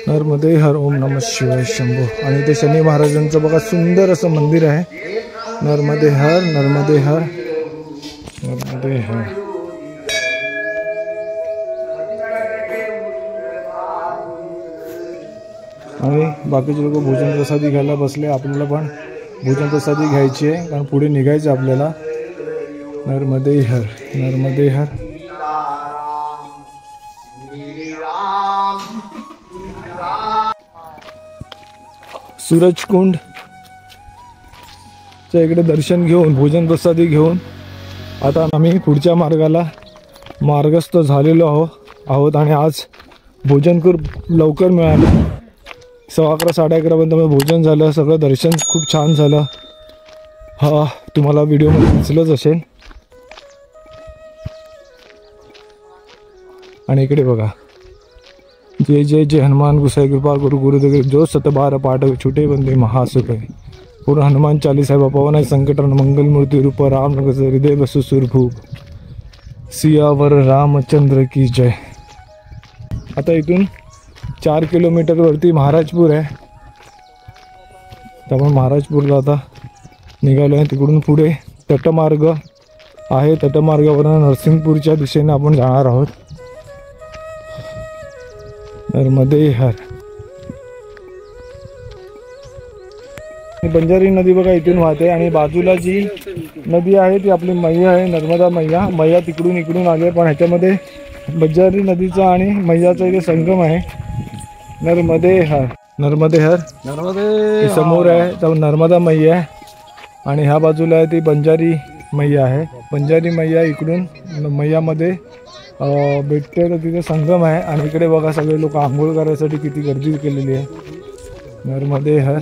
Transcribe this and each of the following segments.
नर्मदे हर. ओम नमः शिवाय शंभो. आणि ते शनी महाराजांचं बघा सुंदर असं मंदिर आहे. नर्मदे हर, नर्मदे हर, नर्मदे हर. आणि बाकीचे लोक भोजन प्रसादी घ्यायला बसले. आपल्याला पण भोजन प्रसादी घ्यायची आहे कारण पुढे निघायचं आपल्याला. नर्मदे हर, नर्मदे हर. सूरजकुंड च्या इकडे दर्शन घेऊन भोजन प्रसादी घेऊन आता आम्ही पुढच्या मार्गाला मार्गस्थ झालेलो आहोत. आणि आज भोजन खूप लवकर मिळालं. 11:15 11:30 पर्यंत भोजन झालं. सगळं दर्शन खूप छान झालं. हा तुम्हाला व्हिडिओमध्ये दिसलंच असेल. आणि इकडे बघा, जय जय जय हनुमान गुसाई कृपा गुरु गुरुदेव जो 112 पाठ छोटे बंदे महासुख है. पूर्ण हनुमान चालीसा पवन है संकटन मंगल मूर्ति रूप राम हृदय बसु सुरभूप. सियावर रामचंद्र की जय. आता इथून 4 किलोमीटर वरती महाराजपूर आहे. तर आपण महाराजपूरला आता निघालो आहे. तिकडून पुढे तटमार्ग आहे. तटमार्गावरून नरसिंहपूरच्या दिशेने आपण जाणार आहोत. नर्मदे हर. बंजारी नदी बघा इथून वाहते. आणि बाजूला जी नदी आहे ती आपली मैया आहे, नर्मदा मैया. मैया तिकडून इकडून आले पण ह्याच्यामध्ये बंजारी नदीचा आणि मैयाचा इथे संगम आहे. नर्मदे हर, नर्मदे हर. नर्मदे समोर आहे तर नर्मदा मैया आहे आणि ह्या बाजूला आहे ती बंजारी मैया आहे. बंजारी मैया इकडून मैयामध्ये भेटते तर तिथे संगम आहे. आणि इकडे बघा सगळे लोक आंघोळ करायसाठी किती गर्दी केलेली आहे. नर्मदे हर.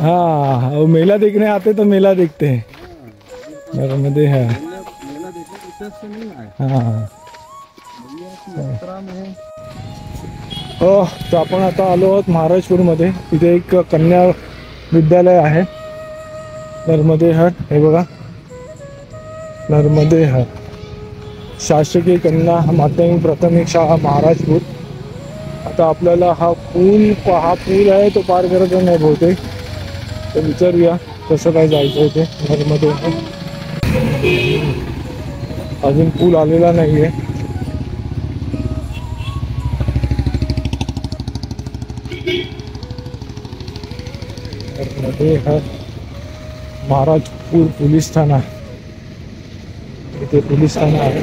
हाँ वो मेला देखने आते तो मेला देखते हैं. नर्मदे हर. हाँ तर आपण आता आलो आहोत महाराजपूरमध्ये. इथे एक कन्या विद्यालय आहे. नर्मदे हर. हे बघा नर्मदे हर शासकीय कन्या माध्यमिक प्राथमिक शाळा महाराजपूर. आता आपल्याला हा पूल आहे तो पार करायचा नाही बहुतेक. तर विचारूया कसं काय जायचं आहे ते. नर्मदे हर. अजून पूल आलेला नाही आहे. नर्मदे हर. महाराजपूर पोलीस ठाणा. इथे पोलीस ठाणा आहे.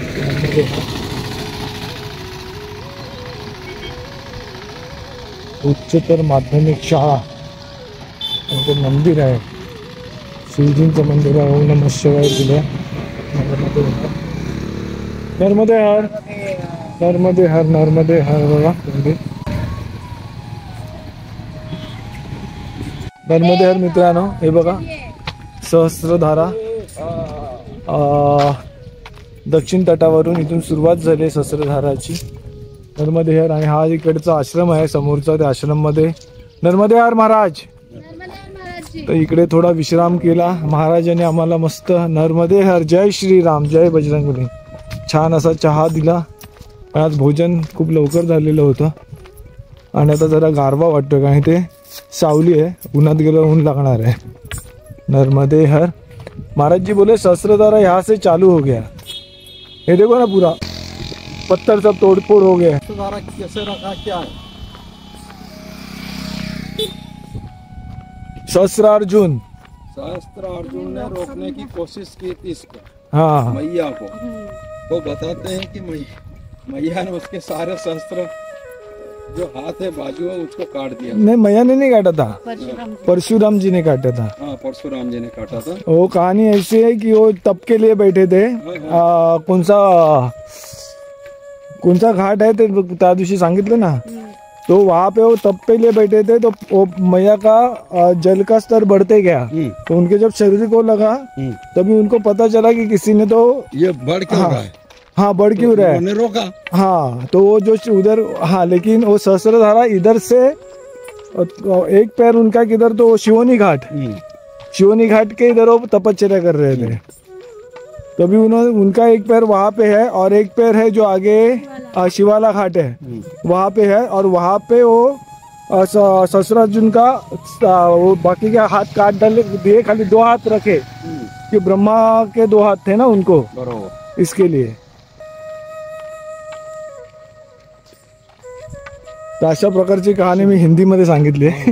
उच्चतर माध्यमिक शाळा. इथे मंदिर आहे, शिवजींचं मंदिर आहे. ओम नमः शिवाय दिलं. नर्मदे हर, नर्मदे हर, नर्मदे हर. बघा मंदिर नर्मदे हर. मित्रांनो हे बघा सहस्त्रधारा दक्षिण तटावरून इथून सुरुवात झाली सहस्त्रधाराची. नर्मदे हर. आणि हा इकडचा आश्रम आहे समोरचा. त्या आश्रममध्ये नर्मदे हर महाराज. तर इकडे थोडा विश्राम केला महाराजांनी आम्हाला. मस्त नर्मदे हर, जय श्रीराम, जय बजरंगबली. छान असा चहा दिला. आज भोजन खूप लवकर झालेलं होतं आणि आता जरा गारवा वाटतो कारण ते सावली आहे. उन्हात गेलं ऊन लागणार आहे. नर्मदे हर. महाराज जी बोले सहस्त्रधारा यहाँ से चालू हो गया. ये देखो ना पूरा पत्थर सब तोड़फोड़ हो गया. कैसे रखा क्या है? सहस्त्रार्जुन ने रोकने की कोशिश की थी इसको. हाँ मैया को. तो बताते हैं कि मैया ने उसके सारे शस्त्र जो हाथ है बाजू है उसको काट दिया. नहीं मैया ने नहीं काटा था, परशुराम जी ने काटा था. हाँ परशुराम जी ने काटा था. वो कहानी ऐसी है कि वो तप के लिए बैठे थे. कौन सा घाट है ते त्या दिवशी सांगितलं ना. तो वहाँ पे वो तप के लिए बैठे थे. तो वो मैया का जल का स्तर बढ़ते गया. तो उनके जब शरीर को लगा तभी उनको पता चला कि किसी ने तो ये बढ़ क्यों रहा है. हाँ बढ़ क्यों रहा है. रोका. हाँ तो वो जो उधर. हाँ लेकिन वो सहस्त्रधारा इधर से एक पैर उनका किधर तो शिवोनी घाट. शिवोनी घाट के इधर वो तपश्चर्या कर रहे थे. तो अभी उन्होंने उनका एक पैर वहाँ पे है और एक पैर है जो आगे शिवाला घाट है वहाँ पे है, और वहाँ पे वो ससुरार्जुन का वो बाकी के हाथ काट डाले दिए, खाली 2 हाथ रखे कि ब्रह्मा के 2 हाथ थे ना उनको, बरोबर. इसके लिए. तर अशा प्रकारची कहाणी मी हिंदी मध्ये सांगितली आहे.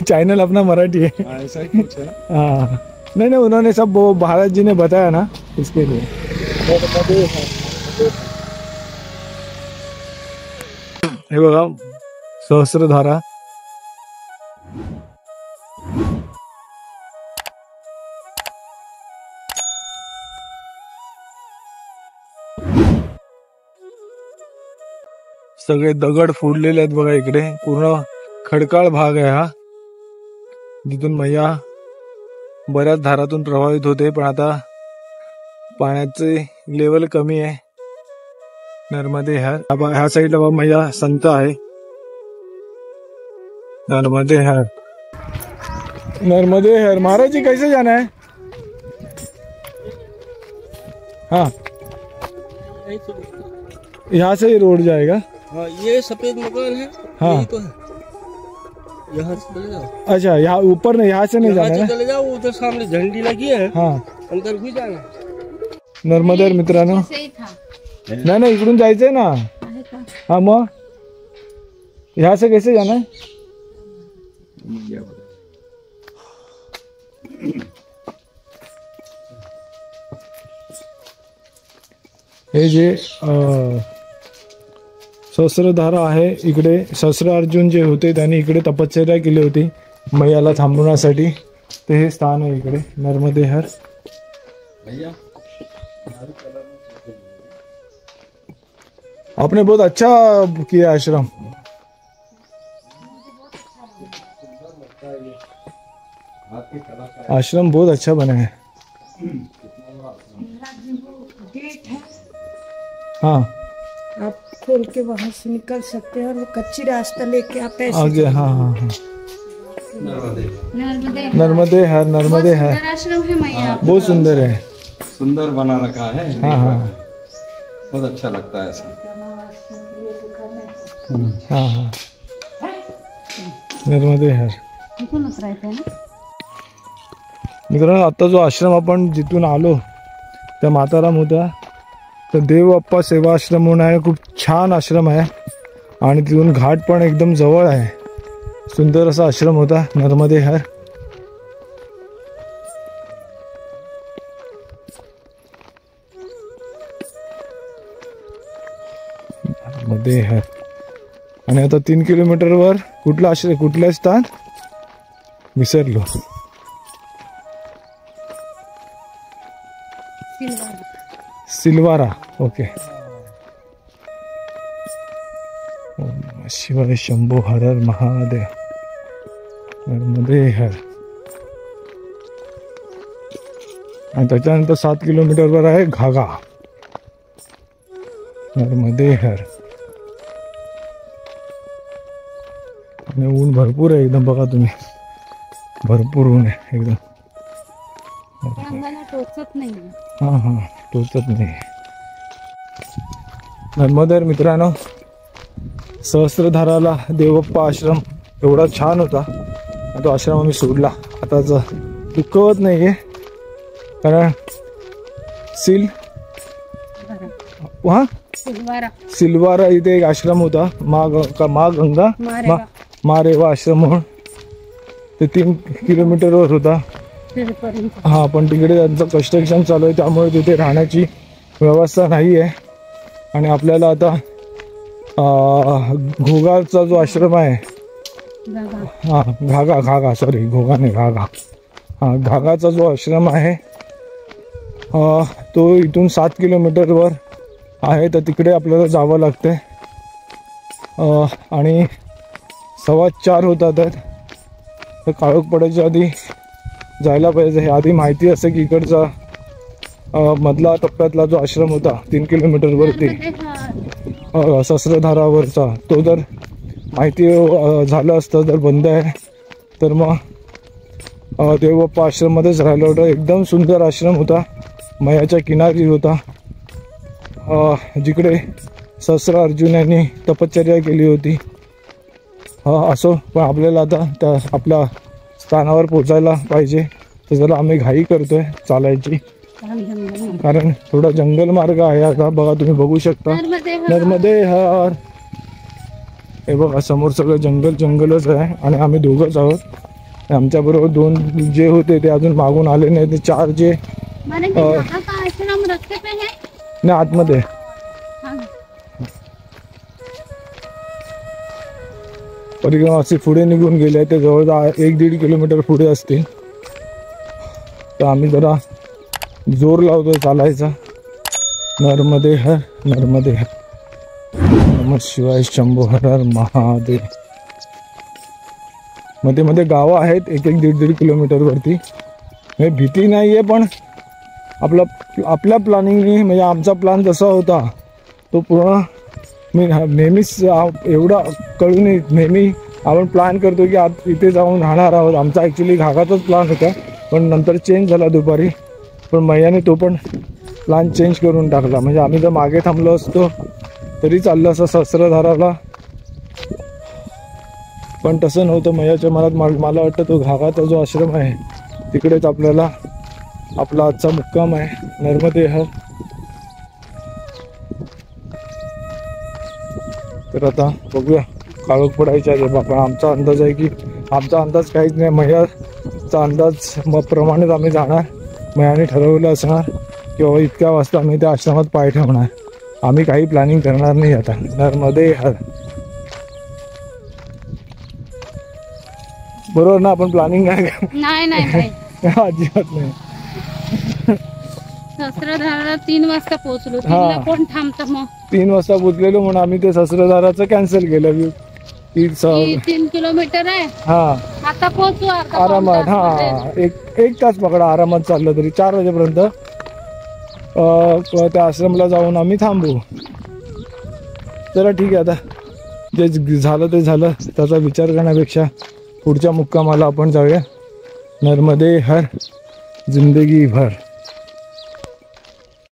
चॅनल अपना मराठी है. ऐसा ही कुछ है. हाँ नहीं नहीं, उन्होंने सब वो भारत जी ने बताया ना, इसके लिए. हे बघा सहस्त्रधारा. सगळे दगड फोडलेले आहेत बघा. इकडे पूर्ण खडकाळ भाग आहे हा, जिथून मैया बऱ्याच धारातून प्रभावित होते, पण आता पाण्याचे लेवल कमी आहे. नर्मदे हर. ह्या साईडला बघा मैया संत आहे. नर्मदे हर, नर्मदे हर. महाराज जी कैसे जाना है? हाँ यहाँ से ही रोड जाएगा. हाँ, ये सफेद मकान है. हाँ. यही तो है. यहाँ से चले जाओ. अच्छा, यहाँ ऊपर नहीं, यहाँ से नहीं यहाँ जाना से है. चले जाओ. उधर सामने झंडी लगी है, हाँ अंदर भी जाना. नर्मदे मित्रांनो. नाही नाही, इकडून जायचंय ना. हाँ मग यहाँ से कैसे जाना है? हे जे सहस्त्रधारा आहे, इकडे सहस्त्रार्जुन जे होते त्यांनी इकडे तपश्चर्या केली होती मैयाला थांबवण्यासाठी. ते हे स्थान आहे इकडे नर्मदे हर. भैया आपने बहुत अच्छा किया आश्रम. आश्रम बहुत अच्छा बना है. हाँ आप खोल के वहां से निकल सकते हैं और वो कच्ची रास्ता लेके आप ऐसे आगे. हाँ हाँ हाँ. नर्मदे नर्मदे हर, नर्मदे हर. सुंदर आश्रम है मैया. बहुत सुंदर है. सुंदर बना रखा है. हाँ हाँ बहुत अच्छा लगता है ऐसा. हाँ हाँ. नर्मदे हर. इथूनच राहायचंय ना. मित्रांनो, आता जो आश्रम आपण जिथून आलो त्या माताराम होत्या, तर देव अप्पा सेवा आश्रम म्हणून आहे. खूप छान आश्रम आहे आणि तिथून घाट पण एकदम जवळ आहे. सुंदर असा आश्रम होता नर्मदे हर. नर्मदे हर. आणि आता 3 किलोमीटरवर कुठला आश्रम, कुठलं स्थान विसरलो. सिलवारा. ओके. ओम नमः शिवाय. शंभो हर हर महादेव. नर्मदे हर. आणि त्याच्यानंतर 7 किलोमीटरवर आहे घागा. नर्मदे हर. आणि ऊन भरपूर आहे एकदम, बघा तुम्ही, भरपूर ऊन आहे एकदम. अंगाला टोचत नाही. हाँ हाँ, टोचत नाही. नर्मदे मित्रांनो, सहस्त्रधाराला देवप्पा आश्रम एवढा छान होता. तो आश्रम आम्ही सोडला. आता दुःखवत नाही आहे, कारण हाँ सिलवारा इथे एक आश्रम होता, माँ गंगा मारेवा आश्रम म्हणून. ते 3 किलोमीटरवर होता. हा, पण तिकडे त्यांचं कन्स्ट्रक्शन चालू आहे, त्यामुळे तिथे राहण्याची व्यवस्था नाही आहे. आणि आपल्याला आता घोगाचा जो आश्रम आहे, हा घागा सॉरी, घोगा नाही, घागा. हा, घागाचा जो आश्रम आहे तो इथून 7 किलोमीटरवर आहे. तर तिकडे आपल्याला जावं लागते. आणि 4:15 होतात. तर काळोख पडायच्या आधी जायला पाहिजे. हे आधी माहिती असते की इकडचा मधला टप्प्यातला जो आश्रम होता 3 किलोमीटरवरती सहस्त्रधारावरचा, तो जर माहिती झालं असतं, जर बंद आहे तर मग देवप्पा आश्रममध्येच राहिलं होतं. एकदम सुंदर आश्रम होता. मयाच्या किनारी होता, जिकडे सहस्र अर्जुन यांनी तपश्चर्या केली होती. असो, पण आपल्याला आता त्या आपल्या स्थानावर पोचायला पाहिजे. तर जरा आम्ही घाई करतोय चालायची, कारण थोडा जंगल मार्ग आहे. आता बघा, तुम्ही बघू शकता नर्मदे हर. हे बघा समोर सगळं जंगलच आहे आणि आम्ही दोघंच आहोत. आमच्याबरोबर 2 जे होते ते अजून मागून आले नाही. ते 4 जे आश्रम रस्ते पे है. नाही आतमध्ये हाँ. परिक्रमा असे पुढे निघून गेले. ते जवळ 1-1.5 किलोमीटर पुढे असतील. तर आम्ही जरा जोर लावतोय चालायचा. नर्मदे हर, नर्मदे हर, नमः शिवाय, शंभो हर हर महादेव. मध्ये मध्ये गावं आहेत 1-1-1.5 किलोमीटर वरती. म्हणजे भीती नाहीये, पण आपल्या प्लॅनिंगने, म्हणजे आमचा प्लॅन जसा होता तो पूर्ण मी नेहमीच एवढा कळून नेहमी आपण प्लॅन करतो की आज इथे जाऊन राहणार आहोत. आमचा ॲक्च्युली घागाचाच प्लॅन होता, पण नंतर चेंज झाला दुपारी. पण मैयाने तो पण प्लॅन चेंज करून टाकला. म्हणजे आम्ही जर मागे थांबलो असतो तरी चाललं असं सहस्त्रधाराला, पण तसं नव्हतं. मैयाच्या मनात मला वाटतं तो घागाचा जो आश्रम आहे तिकडेच आपल्याला आपला आजचा मुक्काम आहे. नर्मदे हर. तर आता बघूया, काळोख पडायच्या आहे बाबा. आमचा अंदाज आहे की आमचा अंदाज काहीच नाही, मैयाचा अंदाज प्रमाणेच आम्ही जाणार. मैयाने ठरवलं असणार की बाबा इतक्या वाजता आम्ही त्या आश्रमात पाय ठेवणार. आम्ही काही प्लॅनिंग करणार नाही आता. नर्मदे हर. बरोबर ना, आपण प्लॅनिंग नाही नाही अजिबात नाही. सहस्त्रधाराला 3 वाजता पोहोचलो. हा. 3ला कोण थांबतं मग? 3 वाजता पोचलेलो म्हणून आम्ही ते सहस्त्रधाराचं कॅन्सल केलं. 3 किलोमीटर आहे. हा, आता पोहोचू आता आरामात. पाऊण तास हा, मध्ये. एक तास पकडा आरामात चाललं तरी. 4 वाजेपर्यंत त्या आश्रमला जाऊन आम्ही थांबू. चला ठीक आहे, आता जे झालं ते झालं, त्याचा विचार करण्यापेक्षा पुढच्या मुक्कामाला आपण जाऊया. नर्मदे हर, जिंदगी भर.